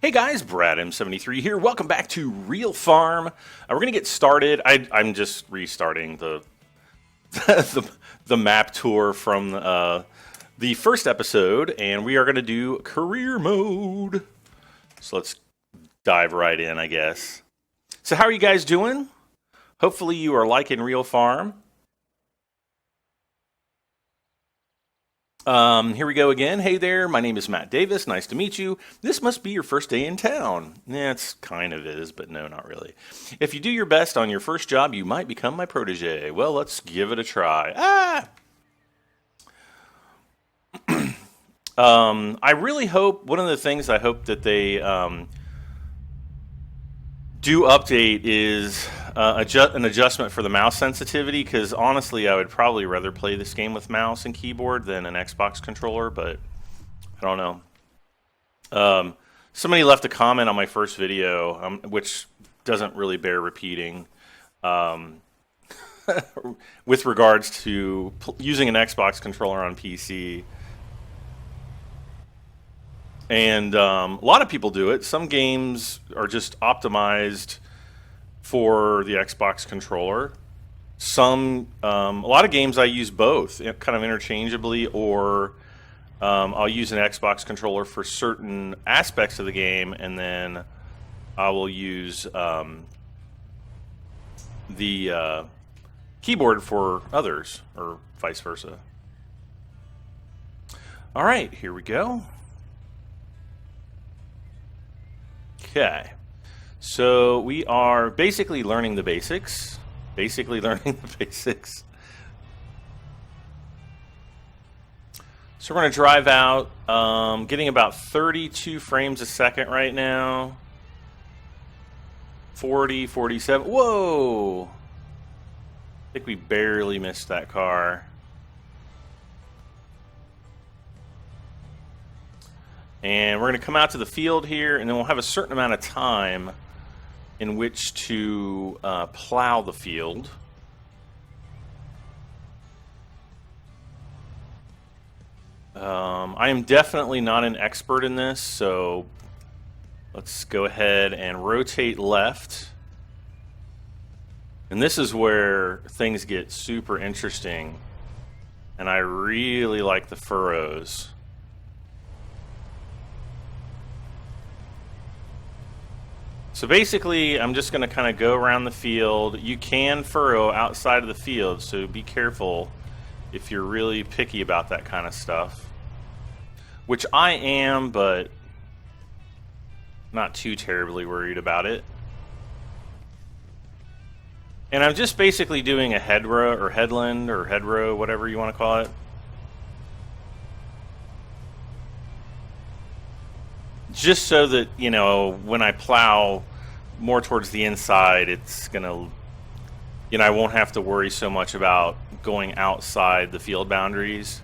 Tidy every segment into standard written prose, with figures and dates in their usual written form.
Hey guys, Brad M73 here. Welcome back to Real Farm. We're gonna get started. I'm just restarting the the map tour from the first episode, and we are gonna do career mode. So let's dive right in, I guess. So how are you guys doing? Hopefully you are liking Real Farm. Here we go again. Hey there, my name is Matt Davis. Nice to meet you. This must be your first day in town. Yeah, it's kind of is, but no, not really. If you do your best on your first job, you might become my protege. Well, let's give it a try. I really hope, one of the things I hope that they do update is an adjustment for the mouse sensitivity, because honestly I would probably rather play this game with mouse and keyboard than an Xbox controller, but I don't know. Somebody left a comment on my first video, which doesn't really bear repeating, with regards to using an Xbox controller on PC. And a lot of people do it. Some games are just optimized for the Xbox controller. A lot of games I use both, kind of interchangeably, or I'll use an Xbox controller for certain aspects of the game, and then I will use the keyboard for others, or vice versa. All right, here we go. Okay, so we are basically learning the basics. So we're going to drive out, getting about 32 frames a second right now. 40, 47. Whoa! I think we barely missed that car. And we're going to come out to the field here, and then we'll have a certain amount of time in which to plow the field. I am definitely not an expert in this, so let's go ahead and rotate left. And this is where things get super interesting, and I really like the furrows. So basically, I'm just going to kind of go around the field. You can furrow outside of the field, so be careful if you're really picky about that kind of stuff. Which I am, but not too terribly worried about it. And I'm just basically doing a headrow, or headland, or headrow, whatever you want to call it. Just so that, you know, when I plow more towards the inside, it's gonna, you know, I won't have to worry so much about going outside the field boundaries.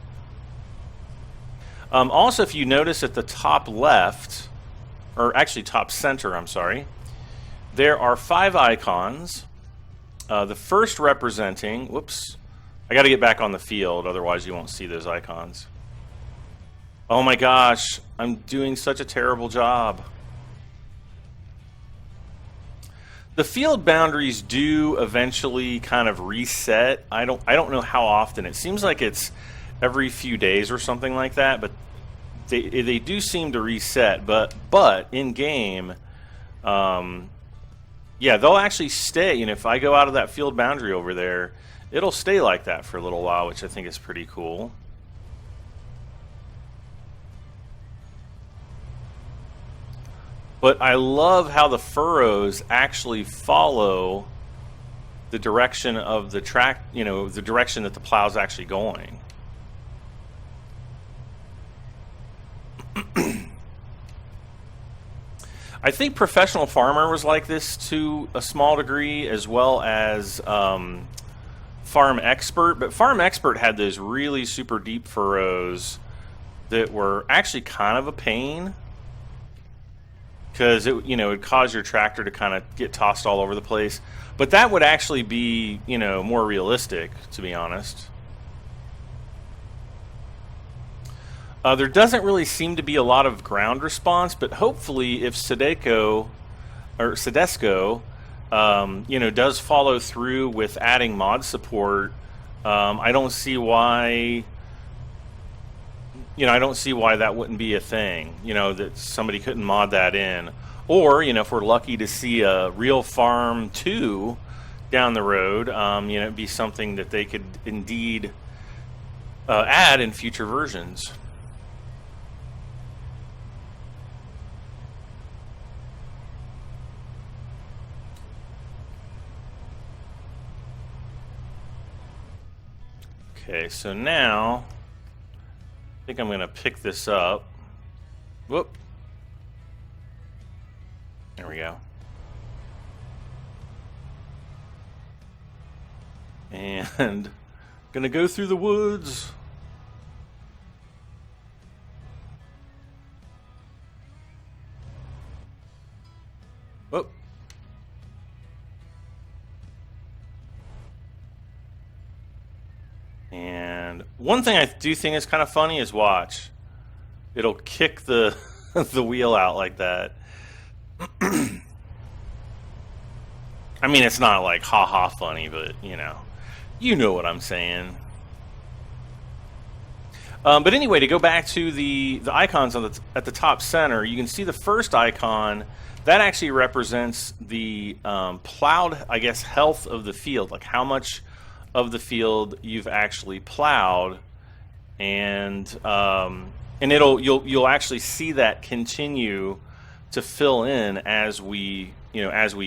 Also, if you notice at the top left, or actually top center, I'm sorry, there are 5 icons. The first representing, whoops, I got to get back on the field, otherwise you won't see those icons. Oh my gosh, I'm doing such a terrible job. The field boundaries do eventually kind of reset. I don't know how often. It seems like it's every few days or something like that, but they do seem to reset. But in game, yeah, they'll actually stay. And if I go out of that field boundary over there, it'll stay like that for a little while, which I think is pretty cool. But I love how the furrows actually follow the direction of the track, you know, the direction that the plow's actually going. I think Professional Farmer was like this to a small degree, as well as Farm Expert. But Farm Expert had those really super deep furrows that were actually kind of a pain, because it, you know, it'd cause your tractor to kind of get tossed all over the place. But that would actually be, you know, more realistic, to be honest. There doesn't really seem to be a lot of ground response, but hopefully, if Sedesco, does follow through with adding mod support, I don't see why. I don't see why that wouldn't be a thing. That somebody couldn't mod that in, or if we're lucky to see a real farm 2 down the road, it'd be something that they could indeed add in future versions. Okay, so now I think I'm going to pick this up. Whoop. There we go. And going to go through the woods. Whoop. And one thing I do think is kind of funny is watch. It'll kick the the wheel out like that. I mean, it's not like ha-ha funny, but you know what I'm saying. But anyway, to go back to the icons on at the top center, you can see the first icon. That actually represents the plowed, I guess, health of the field, like how much of the field you've actually plowed, and you'll actually see that continue to fill in as we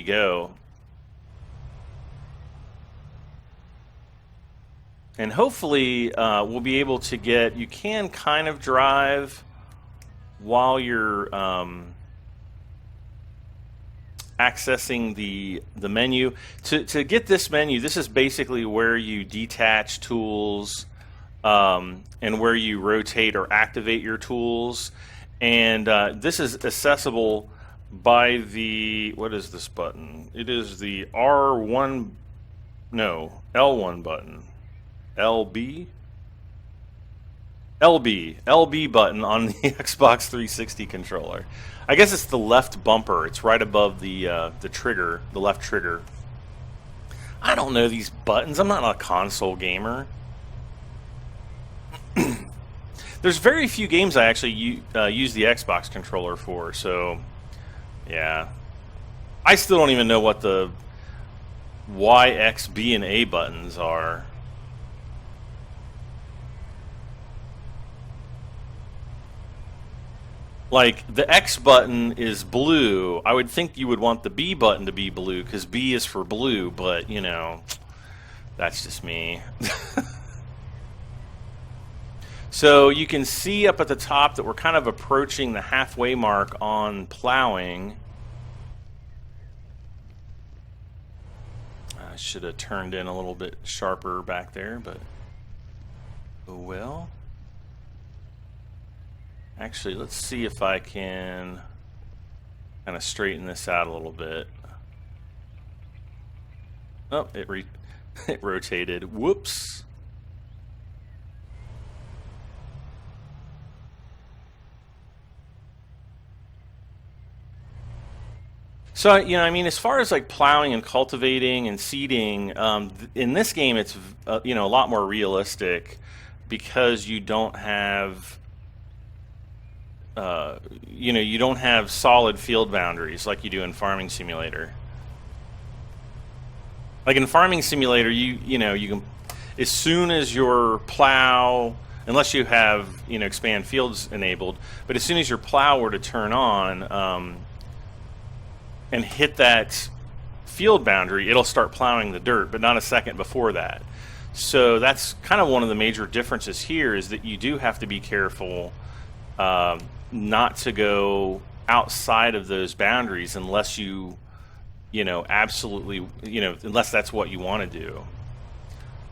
go. And hopefully we'll be able to get, you can kind of drive while you're accessing the menu. To get this menu, this is basically where you detach tools and where you rotate or activate your tools. And this is accessible by the, what is this button? It is the L1 button. LB button on the Xbox 360 controller. I guess it's the left bumper. It's right above the trigger, the left trigger. I don't know these buttons. I'm not a console gamer. There's very few games I actually use the Xbox controller for, so yeah. I still don't even know what the Y, X, B, and A buttons are. Like, the X button is blue. I would think you would want the B button to be blue, because B is for blue, but, that's just me. So you can see up at the top that we're kind of approaching the halfway mark on plowing. I should have turned in a little bit sharper back there, but oh well. Actually, let's see if I can kind of straighten this out a little bit. Oh, it rotated. Whoops. So, I mean, as far as like plowing and cultivating and seeding, in this game it's, a lot more realistic because you don't have, you don't have solid field boundaries like you do in Farming Simulator. Like in Farming Simulator, you can, as soon as your plow, unless you have, expand fields enabled, but as soon as your plow were to turn on, and hit that field boundary, it'll start plowing the dirt, but not a second before that. So that's kind of one of the major differences here, is that you do have to be careful not to go outside of those boundaries unless you, absolutely, unless that's what you want to do.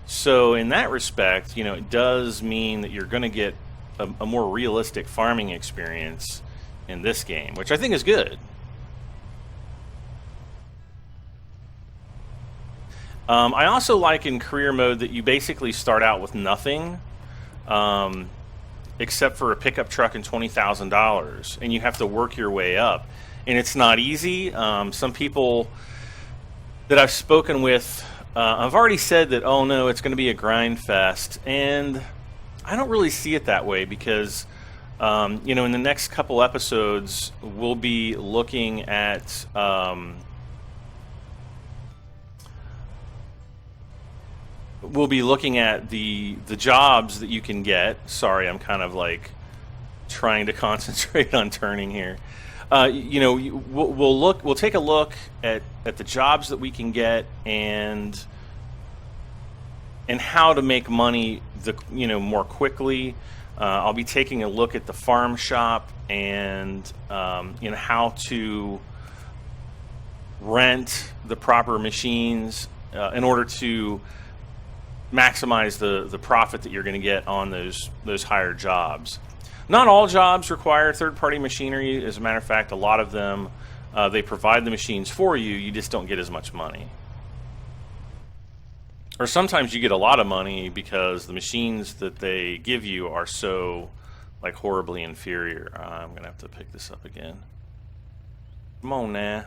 So in that respect, it does mean that you're going to get a more realistic farming experience in this game, which I think is good. I also like in career mode that you basically start out with nothing. except for a pickup truck and $20,000, and you have to work your way up, and it's not easy. Some people that I've spoken with, I've already said that, oh no, it's going to be a grind fest, and I don't really see it that way because, in the next couple episodes, we'll be looking at the jobs that you can get. Sorry, I'm kind of like trying to concentrate on turning here. We'll take a look at the jobs that we can get and how to make money more quickly. I'll be taking a look at the farm shop and how to rent the proper machines in order to maximize the profit that you're going to get on those higher jobs. Not all jobs require third-party machinery. As a matter of fact, a lot of them, they provide the machines for you. You just don't get as much money. Or sometimes you get a lot of money because the machines that they give you are so horribly inferior. I'm going to have to pick this up again. Come on now.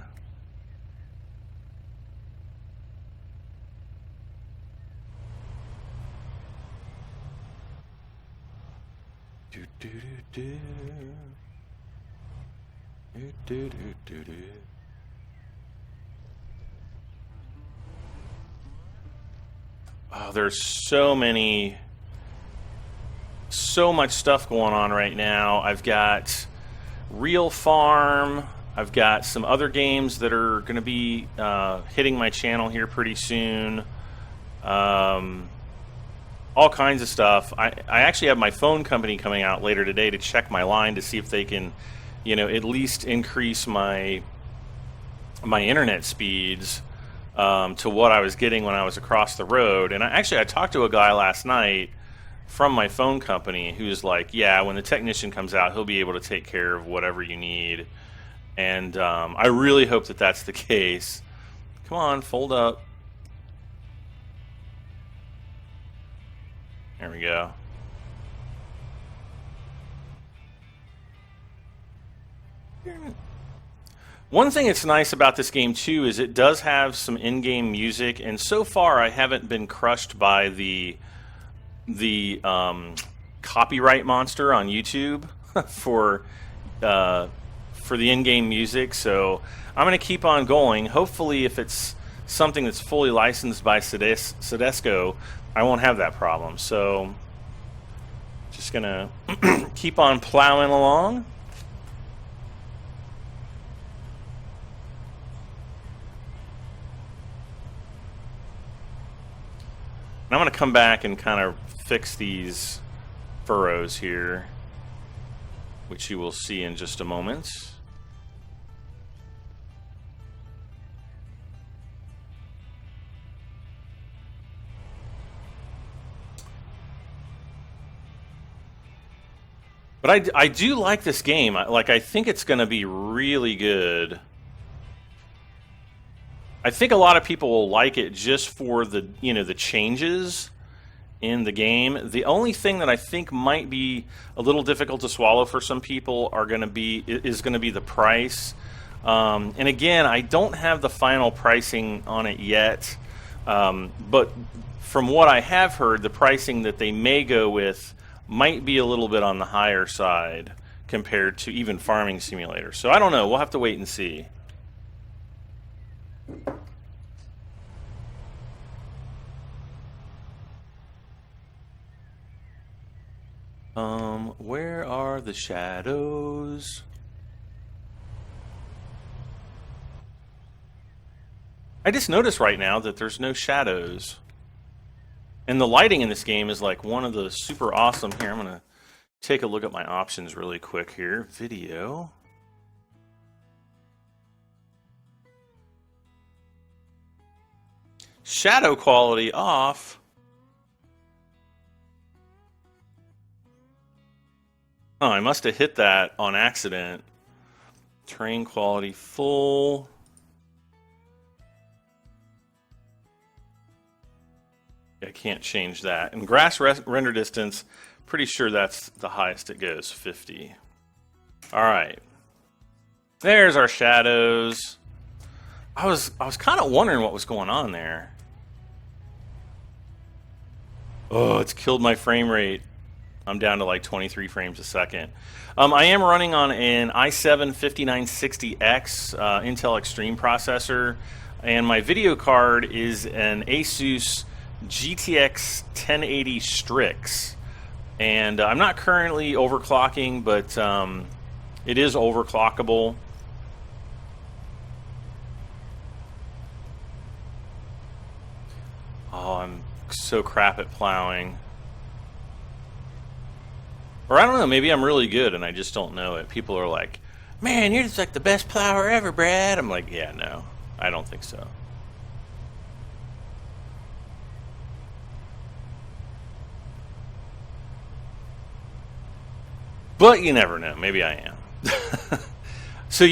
Do, do, do, do. Do, do, do, do. Oh, there's so much stuff going on right now. I've got Real Farm. I've got some other games that are going to be hitting my channel here pretty soon. All kinds of stuff. I actually have my phone company coming out later today to check my line to see if they can, at least increase my internet speeds to what I was getting when I was across the road. And I talked to a guy last night from my phone company who's like, yeah, when the technician comes out, he'll be able to take care of whatever you need. And I really hope that that's the case. Come on, fold up. There we go. One thing that's nice about this game too is it does have some in-game music, and so far I haven't been crushed by the copyright monster on YouTube for the in-game music. So I'm going to keep on going. Hopefully, if it's something that's fully licensed by Sedesco, I won't have that problem. So just going to keep on plowing along. And I'm going to come back and kind of fix these furrows here, which you will see in just a moment. But I do like this game. I think it's going to be really good. I think a lot of people will like it just for the changes in the game. The only thing that I think might be a little difficult to swallow for some people is going to be the price. And again, I don't have the final pricing on it yet. But from what I have heard, the pricing that they may go with might be a little bit on the higher side compared to even Farming Simulator. So I don't know. We'll have to wait and see. Where are the shadows? I just noticed right now that there's no shadows. And the lighting in this game is like one of the super awesome. Here, I'm going to take a look at my options really quick here. Video. Shadow quality off. Oh, I must have hit that on accident. Terrain quality full. I can't change that. And grass render distance, pretty sure that's the highest it goes, 50. All right. There's our shadows. I was kind of wondering what was going on there. Oh, it's killed my frame rate. I'm down to like 23 frames a second. I am running on an i7-5960X Intel Extreme processor, and my video card is an Asus GTX 1080 Strix. And I'm not currently overclocking, but it is overclockable. Oh, I'm so crap at plowing. Or I don't know, maybe I'm really good and I just don't know it. People are like, man, you're just like the best plower ever, Brad. I'm like, yeah, no, I don't think so. But you never know. Maybe I am. So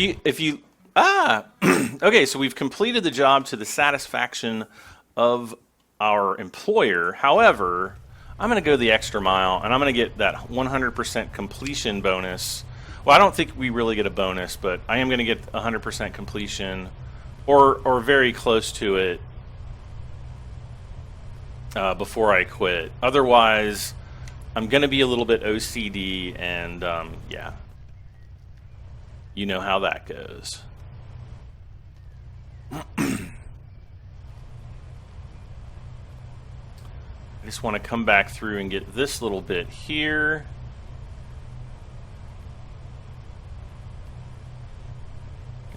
okay, so we've completed the job to the satisfaction of our employer. However, I'm going to go the extra mile, and I'm going to get that 100% completion bonus. Well, I don't think we really get a bonus, but I am going to get 100% completion, or very close to it, before I quit. Otherwise, I'm going to be a little bit OCD, and yeah, you know how that goes. I just want to come back through and get this little bit here.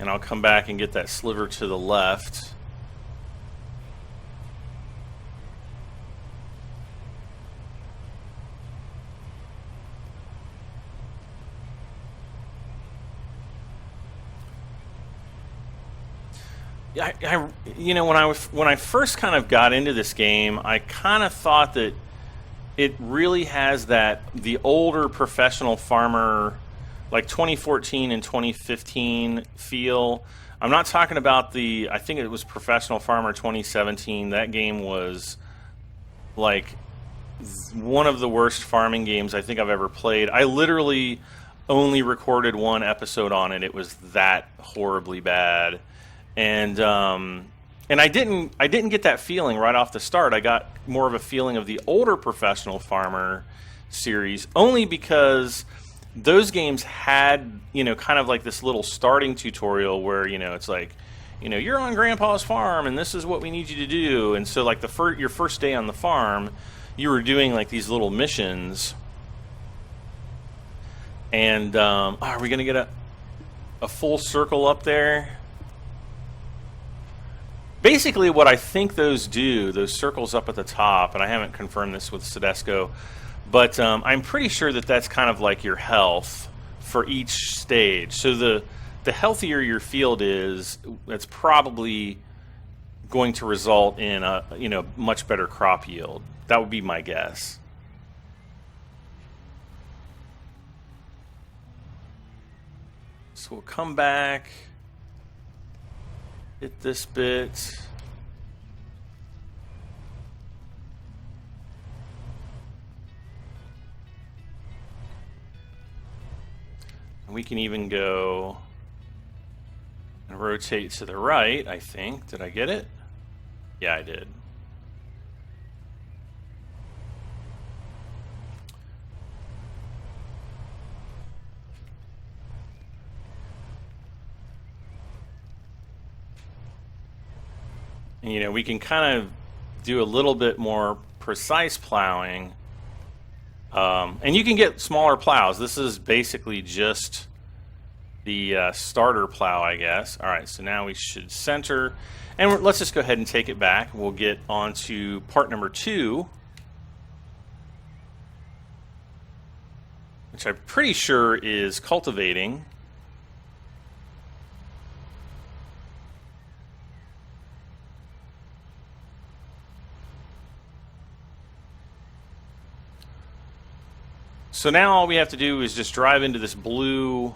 And I'll come back and get that sliver to the left. You know, when I first kind of got into this game, I kind of thought that it really has the older professional farmer, like 2014 and 2015 feel. I'm not talking about I think it was Professional Farmer 2017. That game was like one of the worst farming games I think I've ever played. I literally only recorded one episode on it. It was that horribly bad. And I didn't get that feeling right off the start. I got more of a feeling of the older Professional Farmer series, only because those games had, you know, kind of like this little starting tutorial where, you know, it's like, you know, you're on Grandpa's farm and this is what we need you to do. And so like your first day on the farm, you were doing like these little missions. And are we gonna get a full circle up there? Basically, what I think those circles up at the top, and I haven't confirmed this with Sedesco, but I'm pretty sure that that's kind of like your health for each stage. So the healthier your field is, that's probably going to result in a much better crop yield. That would be my guess. So we'll come back. Hit this bit. And we can even go and rotate to the right, I think. Did I get it? Yeah, I did. And, you know, we can kind of do a little bit more precise plowing. And you can get smaller plows. This is basically just the starter plow, I guess. All right, so now we should center. And let's just go ahead and take it back. We'll get on to part number 2, which I'm pretty sure is cultivating. So now all we have to do is just drive into this blue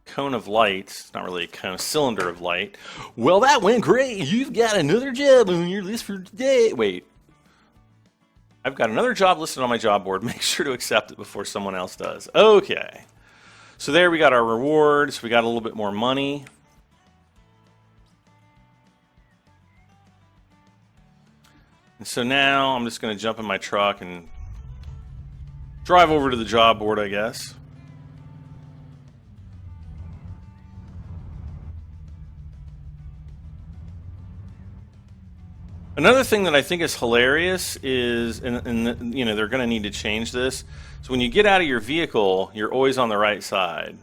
cone of light. It's not really a cone, cylinder of light. Well, that went great. You've got another job on your list for today. Wait. I've got another job listed on my job board. Make sure to accept it before someone else does. Okay. So there we got our rewards. We got a little bit more money. And so now I'm just going to jump in my truck and drive over to the job board, I guess. Another thing that I think is hilarious is, and you know, they're going to need to change this. So when you get out of your vehicle, you're always on the right side,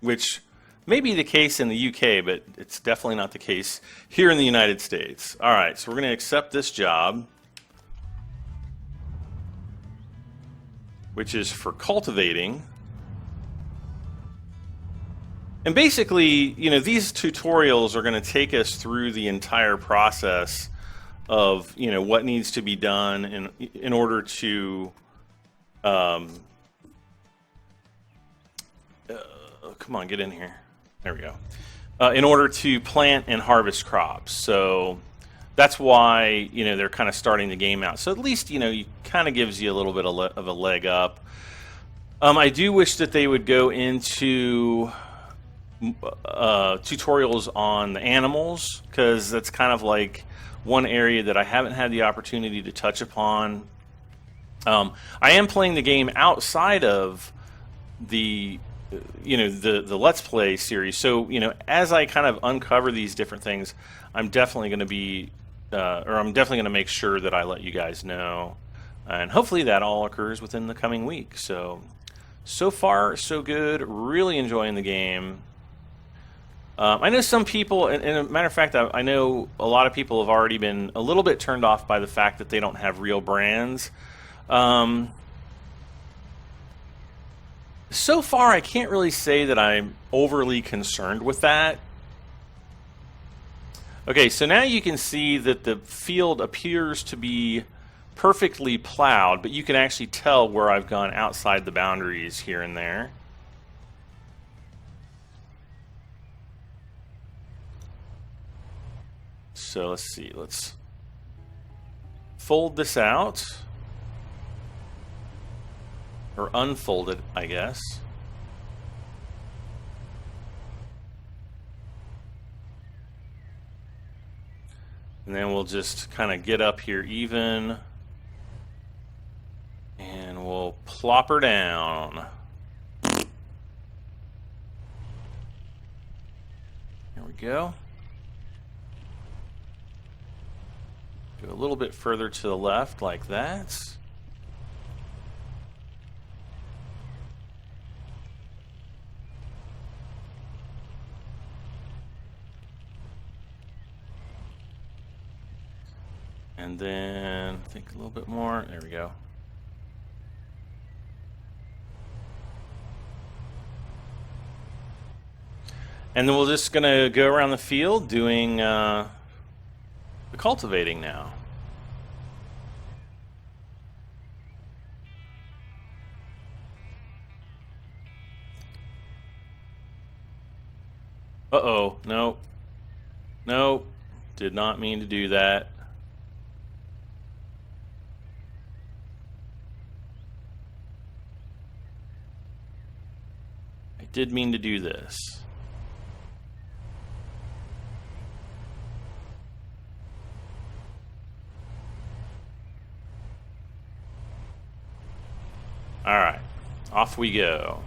which may be the case in the UK, but it's definitely not the case here in the United States. All right, so we're going to accept this job, which is for cultivating. And basically, you know, these tutorials are going to take us through the entire process of, you know, what needs to be done in order to, come on, get in here. There we go. In order to plant and harvest crops. So that's why, you know, they're kind of starting the game out. So at least, you know, it kind of gives you a little bit of a leg up. I do wish that they would go into tutorials on the animals, because that's kind of like one area that I haven't had the opportunity to touch upon. I am playing the game outside of the, you know, the Let's Play series. So, you know, as I kind of uncover these different things, I'm definitely going to be, or I'm definitely going to make sure that I let you guys know. And hopefully that all occurs within the coming week. So far, so good. Really enjoying the game. I know some people, and a matter of fact, I know a lot of people have already been a little bit turned off by the fact that they don't have real brands. So far, I can't really say that I'm overly concerned with that. Okay, so now you can see that the field appears to be perfectly plowed, but you can actually tell where I've gone outside the boundaries here and there. So let's see, let's fold this out, or unfold it, I guess. And then we'll just kind of get up here even, and we'll plop her down. There we go. Go a little bit further to the left like that. And then I think a little bit more. There we go. And then we're just going to go around the field doing the cultivating now. Uh-oh. Nope. Nope. Did not mean to do that. I did mean to do this. All right, off we go.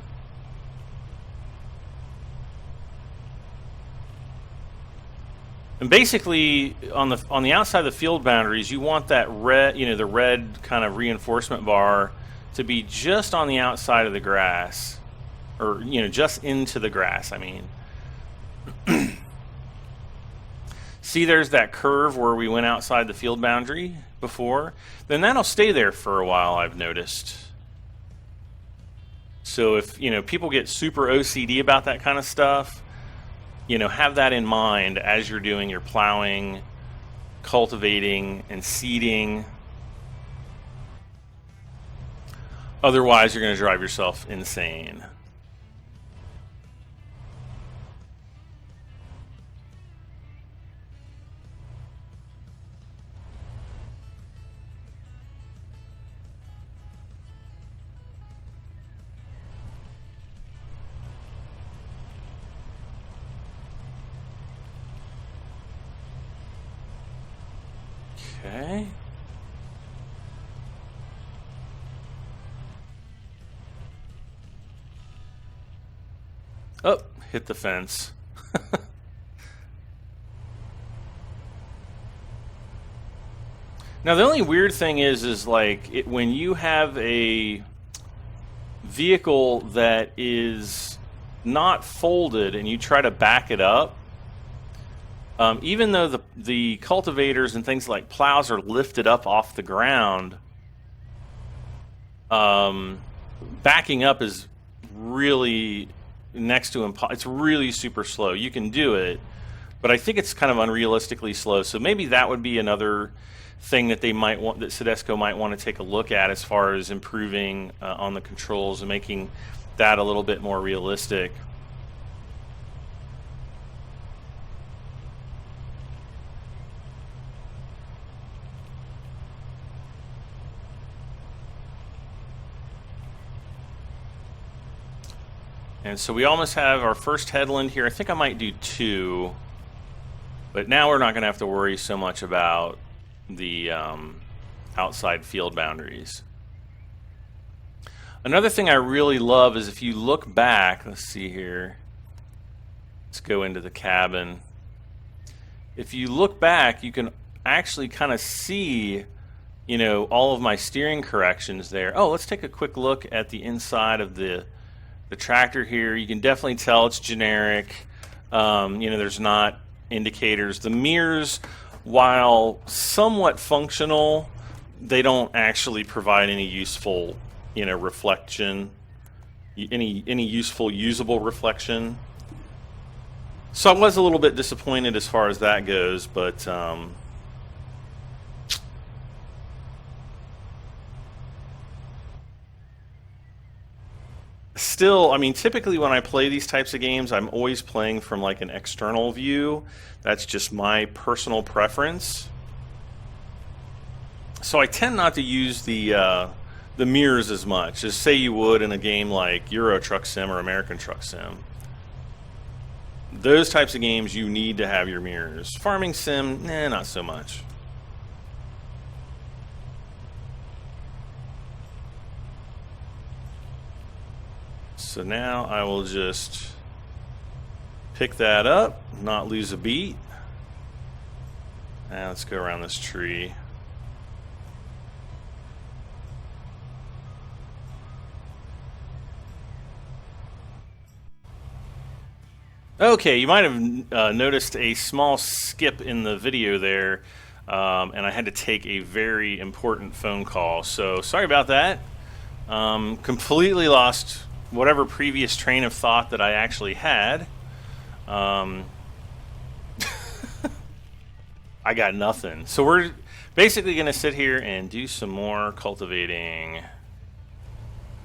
And basically, on the outside of the field boundaries, you want that red, you know, the red kind of reinforcement bar to be just on the outside of the grass, or you know, just into the grass. I mean, see, there's that curve where we went outside the field boundary before. Then that'll stay there for a while, I've noticed. So if, you know, people get super OCD about that kind of stuff, you know, have that in mind as you're doing your plowing, cultivating, and seeding. Otherwise, you're going to drive yourself insane. Okay. Oh, hit the fence. Now the only weird thing is like when you have a vehicle that is not folded and you try to back it up, even though the cultivators and things like plows are lifted up off the ground, backing up is really next to impossible. It's really super slow. You can do it, but I think it's kind of unrealistically slow. So maybe that would be another thing that they might want, that Sedesco might want to take a look at as far as improving on the controls and making that a little bit more realistic. And so we almost have our first headland here. I think I might do 2, but now we're not going to have to worry so much about the outside field boundaries. Another thing I really love is if you look back, let's see here. Let's go into the cabin. If you look back, you can actually kind of see, you know, all of my steering corrections there. Oh, let's take a quick look at the inside of the tractor here. You can definitely tell it's generic. You know, there's not indicators. The mirrors, while somewhat functional, they don't actually provide any useful, you know, reflection, any useful usable reflection. So I was a little bit disappointed as far as that goes, but still, I mean, typically when I play these types of games, I'm always playing from like an external view. That's just my personal preference. So I tend not to use the mirrors as much as say you would in a game like Euro Truck Sim or American Truck Sim. Those types of games, you need to have your mirrors. Farming Sim, not so much. So now I will just pick that up, not lose a beat. Now let's go around this tree. Okay, you might have noticed a small skip in the video there, and I had to take a very important phone call. So sorry about that. Completely lost whatever previous train of thought that I actually had. I got nothing. So we're basically going to sit here and do some more cultivating.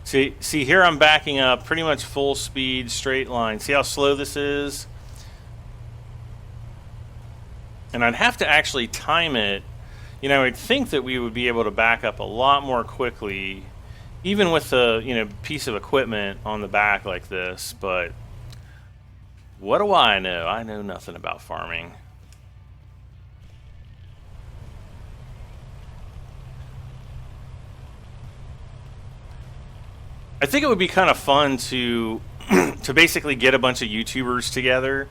See, here I'm backing up pretty much full speed, straight line. See how slow this is? And I'd have to actually time it. You know, I'd think that we would be able to back up a lot more quickly, even with a, you know, piece of equipment on the back like this, but what do I know? I know nothing about farming. I think it would be kind of fun to to basically get a bunch of YouTubers together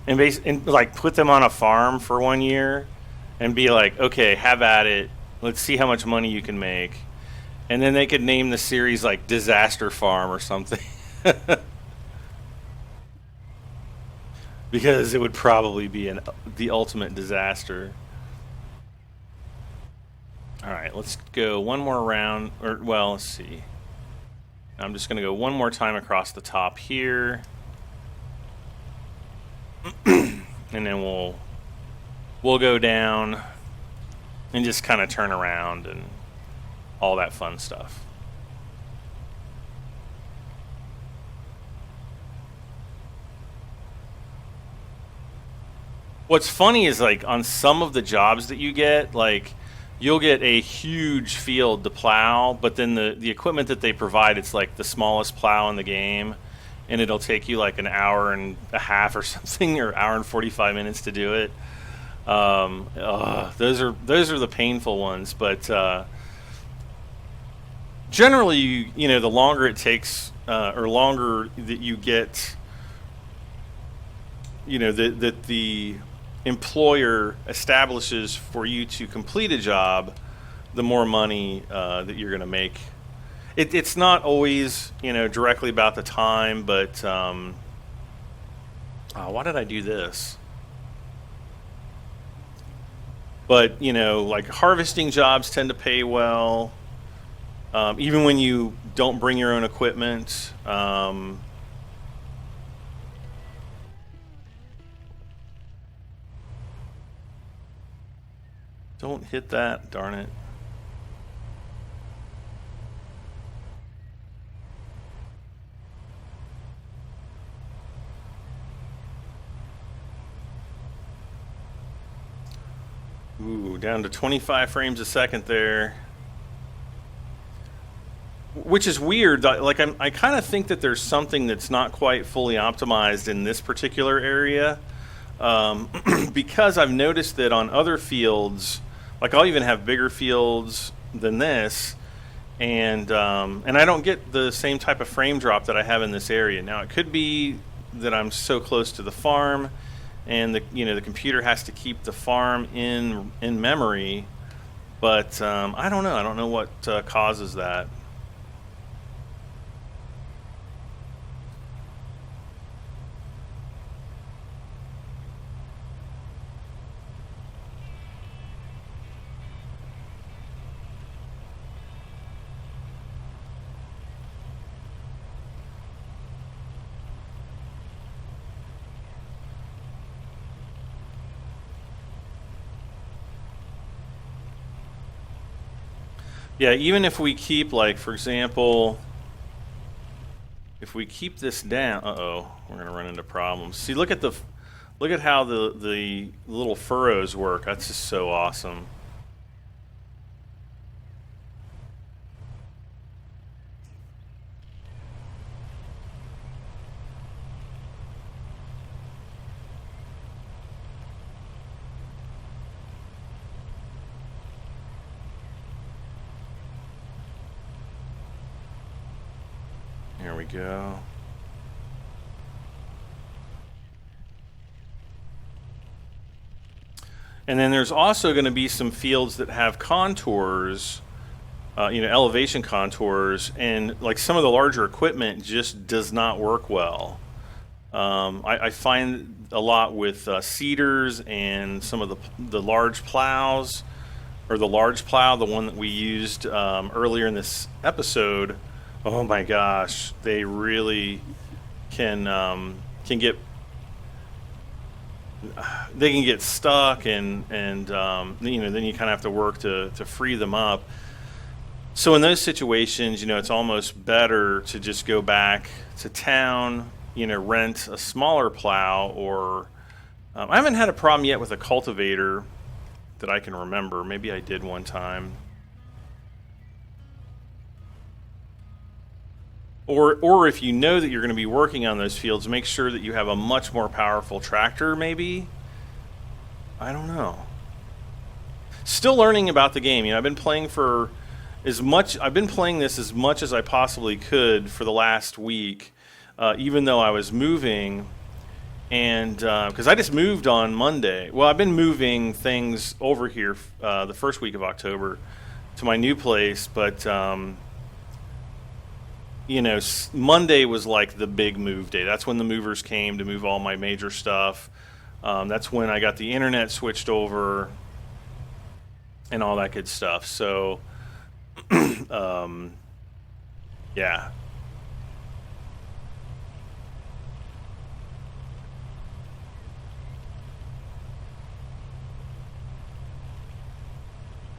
and like put them on a farm for 1 year and be like, okay, have at it. Let's see how much money you can make. And then they could name the series like Disaster Farm or something. Because it would probably be the ultimate disaster. Alright, let's go one more round. Or, well, let's see. I'm just going to go one more time across the top here. And then we'll go down and just kind of turn around and all that fun stuff. What's funny is like on some of the jobs that you get, like you'll get a huge field to plow, but then the equipment that they provide, it's like the smallest plow in the game, and it'll take you like an hour and a half or something, or hour and 45 minutes to do it. Those are the painful ones, but generally, the longer it takes, or longer that you get, that the employer establishes for you to complete a job, the more money that you're going to make. It's not always, directly about the time, but why did I do this? But like harvesting jobs tend to pay well, even when you don't bring your own equipment. Don't hit that, darn it. Ooh, down to 25 frames a second there. Which is weird. Like I kind of think that there's something that's not quite fully optimized in this particular area, because I've noticed that on other fields, like I'll even have bigger fields than this, and I don't get the same type of frame drop that I have in this area. Now it could be that I'm so close to the farm, and the computer has to keep the farm in memory, but I don't know. I don't know what causes that. Yeah, even if we keep, like, for example, if we keep this down, uh-oh, we're gonna run into problems. See, look at how the little furrows work. That's just so awesome. Here we go. And then there's also going to be some fields that have contours, elevation contours, and like some of the larger equipment just does not work well. I find a lot with seeders and some of the large plows, or the large plow, the one that we used earlier in this episode. Oh my gosh, they really can get stuck, and then you kind of have to work to free them up. So in those situations, it's almost better to just go back to town, rent a smaller plow, or I haven't had a problem yet with a cultivator that I can remember. Maybe I did one time. Or if you know that you're going to be working on those fields, make sure that you have a much more powerful tractor, maybe. I don't know. Still learning about the game. I've been playing this as much as I possibly could for the last week, even though I was moving, and because I just moved on Monday. Well, I've been moving things over here the first week of October to my new place, but Monday was like the big move day. That's when the movers came to move all my major stuff. That's when I got the internet switched over and all that good stuff. So, yeah.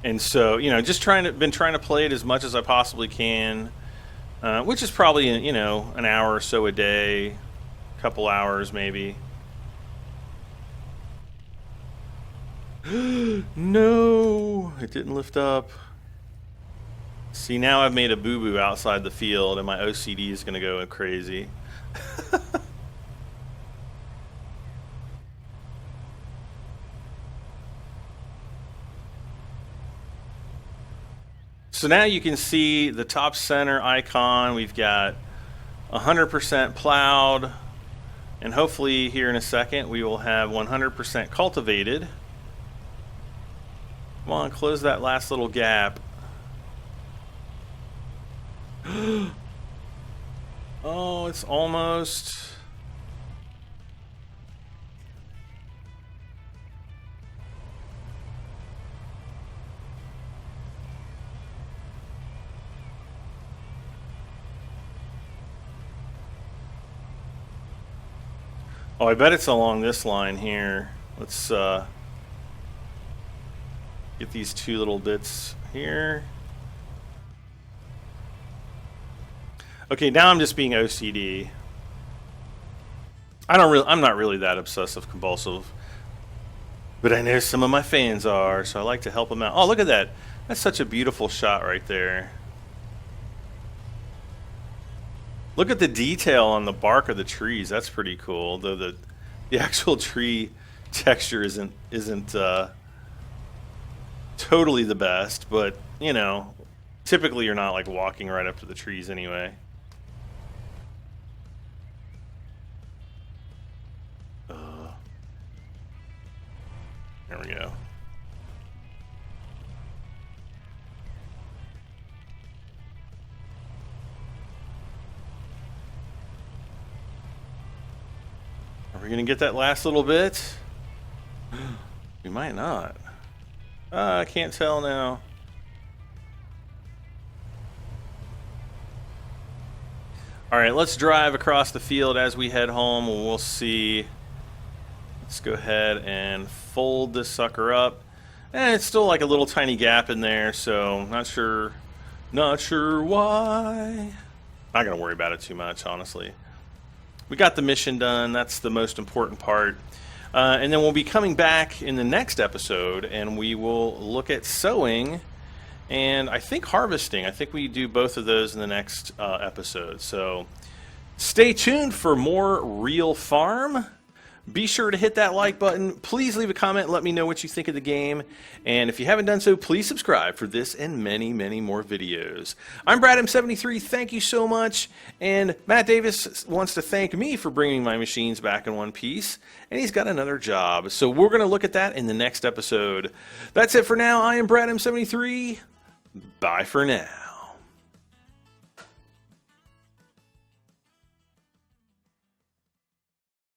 And so, just been trying to play it as much as I possibly can, which is probably, an hour or so a day, couple hours maybe. No, it didn't lift up. See, now I've made a boo-boo outside the field, and my OCD is going to go crazy. So now you can see the top center icon. We've got 100% plowed, and hopefully here in a second we will have 100% cultivated. Come on, close that last little gap. Oh, it's almost. Oh, I bet it's along this line here. Let's get these two little bits here. Okay, now I'm just being OCD. I'm not really that obsessive compulsive, but I know some of my fans are, so I like to help them out. Oh, look at that! That's such a beautiful shot right there. Look at the detail on the bark of the trees. That's pretty cool. Though the actual tree texture isn't totally the best, but you know, typically you're not like walking right up to the trees anyway. There we go. Are we going to get that last little bit? We might not. I can't tell now. All right, let's drive across the field as we head home. We'll see. Let's go ahead and fold this sucker up. And it's still like a little tiny gap in there, so not sure why. Not going to worry about it too much, honestly. We got the mission done. That's the most important part. And then we'll be coming back in the next episode, and we will look at sowing and I think harvesting. I think we do both of those in the next episode. So stay tuned for more Real Farm. Be sure to hit that like button. Please leave a comment and let me know what you think of the game. And if you haven't done so, please subscribe for this and many, many more videos. I'm Brad M73. Thank you so much. And Matt Davis wants to thank me for bringing my machines back in one piece. And he's got another job. So we're going to look at that in the next episode. That's it for now. I am Brad M73. Bye for now.